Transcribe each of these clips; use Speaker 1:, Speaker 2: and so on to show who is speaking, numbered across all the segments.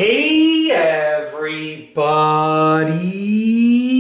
Speaker 1: Hey everybody,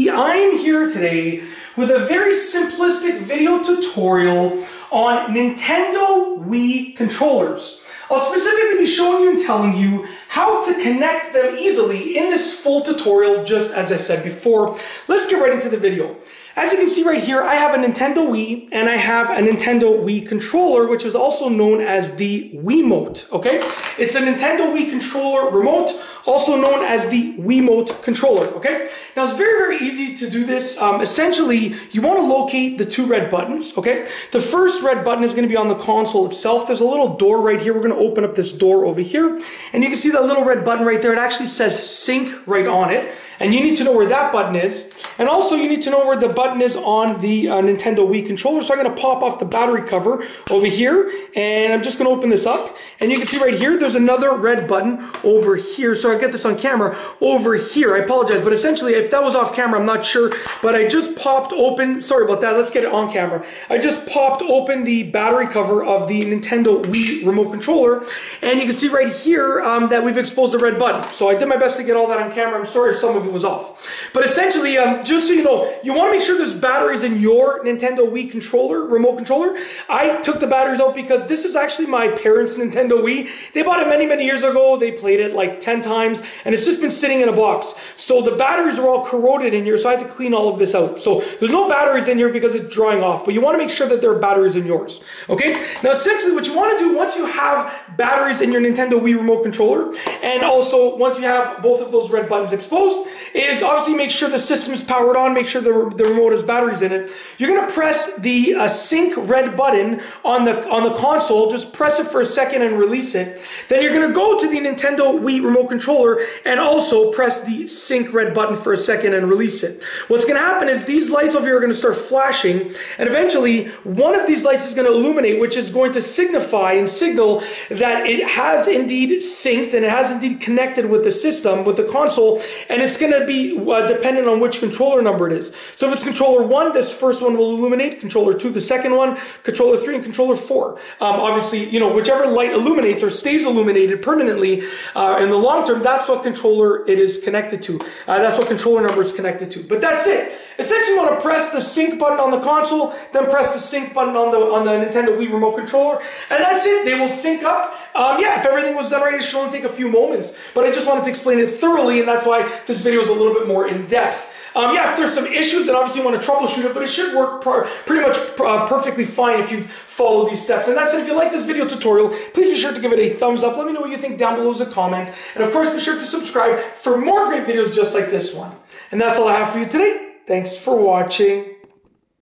Speaker 1: I'm here today with a very simplistic video tutorial on Nintendo Wii Controllers. I'll specifically be showing you and telling you how to connect them easily in this full tutorial, just as I said before. Let's get right into the video. As you can see right here, I have a Nintendo Wii and I have a Nintendo Wii Controller, which is also known as the Wiimote, okay? It's a Nintendo Wii Controller remote, also known as the Wiimote Controller, okay? Now, it's very, very easy to do this. Essentially, you want to locate the two red buttons, okay? The first red button is going to be on the console itself. There's a little door right here. We're going to open up this door over here, and you can see that little red button right there. It actually says sync right on it, and you need to know where that button is. And also, you need to know where the button is on the Nintendo Wii Controller. So I'm going to pop off the battery cover over here, and I'm just going to open this up. And you can see right here, there's another red button over here. So I get this on camera over here. I apologize, but essentially, if that was off camera, I'm not sure. But I just popped open, sorry about that, let's get it on camera. I just popped open the battery cover of the Nintendo Wii remote controller. And you can see right here that we've exposed the red button. So I did my best to get all that on camera. I'm sorry if some of it was off. But essentially, just so you know, you want to make sure there's batteries in your Nintendo Wii controller, remote controller. I took the batteries out because this is actually my parents' Nintendo Wii. They bought it many, many years ago. They played it like 10 times, and it's just been sitting in a box. So the batteries are all corroded in here, so I had to clean all of this out. So there's no batteries in here because it's drying off, but you want to make sure that there are batteries in yours, okay? Now, essentially, what you want to do once you have batteries in your Nintendo Wii remote controller, and also once you have both of those red buttons exposed, is obviously make sure the system is powered on, make sure the remote has batteries in it. You're going to press the sync red button on the console. Just press it for a second and release it. Then you're going to go to the Nintendo Wii remote controller and also press the sync red button for a second and release it. What's going to happen is these lights over here are going to start flashing, and eventually one of these lights is going to illuminate, which is going to signify and signal that it has indeed synced and it has indeed connected with the system, with the console, and it's going to be dependent on which controller number it is. So if it's controller 1, this first one will illuminate, controller 2, the second one, controller 3, and controller 4. Obviously, you know, whichever light illuminates or stays illuminated permanently in the long term, that's what controller it is connected to. That's what controller number is connected to. But that's it. Essentially, you want to press the sync button on the console, then press the sync button on the Nintendo Wii remote controller, and that's it. They will sync up. Yeah, if everything was done right, it should only take a few moments. But I just wanted to explain it thoroughly, and that's why this video is a little bit more in depth. Yeah, if there's some issues, then obviously you want to troubleshoot it, but it should work pretty much perfectly fine if you've followed these steps. And that's it. If you like this video tutorial, please be sure to give it a thumbs up. Let me know what you think down below as a comment. And of course, be sure to subscribe for more great videos just like this one. And that's all I have for you today. Thanks for watching.